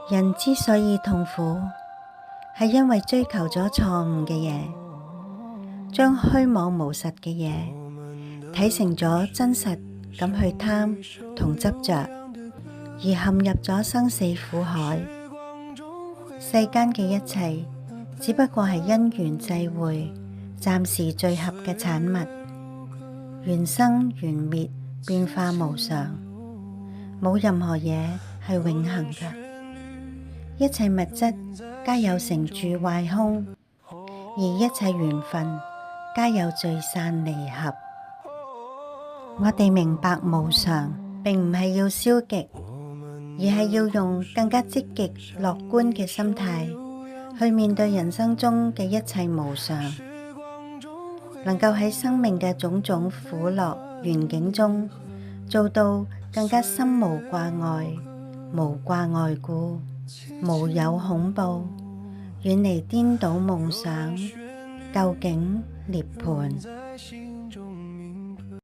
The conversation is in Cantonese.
人之所以痛苦，係因為追求咗錯誤嘅嘢，將虛妄無實嘅嘢睇成咗真實咁去貪同執着，而陷入咗生死苦海。世間嘅一切只不過係因緣際會、暫時聚合嘅產物，緣生緣滅，變化無常，冇任何嘢係永恆嘅。一切物質皆有成住壞空，而一切緣分皆有聚散離合。我哋明白無常，並唔係要消極，而係要用更加積極樂觀嘅心態去面對人生中嘅一切無常，能夠喺生命嘅種種苦樂緣境中做到更加心無掛礙、無掛礙故，無有恐怖，遠離顛倒夢想，究竟涅槃。